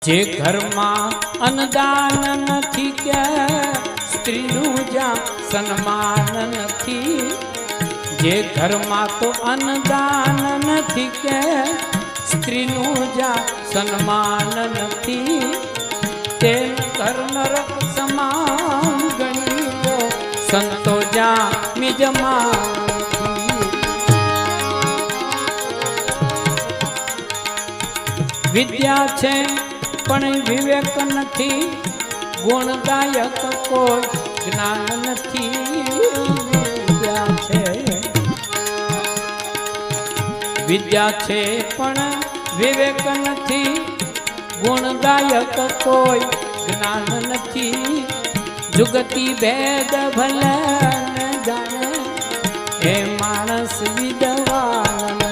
જે ઘરમાં અન્નદાન નથી કે સ્ત્રીનું જ્યાં સન્માન નથી, જે ઘરમાં તો અન્નદાન નથી કે સ્ત્રીનું જ્યાં સન્માન નથી, તે ઘર નરક સમાન ગણી લો સંતો જ્યાં નિજમાં. વિદ્યા છે પણ વિવેક નથી, ગુણદાયક કોઈ જ્ઞાન નથી. વિદ્યા છે પણ વિવેક નથી, ગુણદાયક કોઈ જ્ઞાન નથી. જુગતી ભેદ ભલે ન જાણે, એ માણસ વિદ્વાન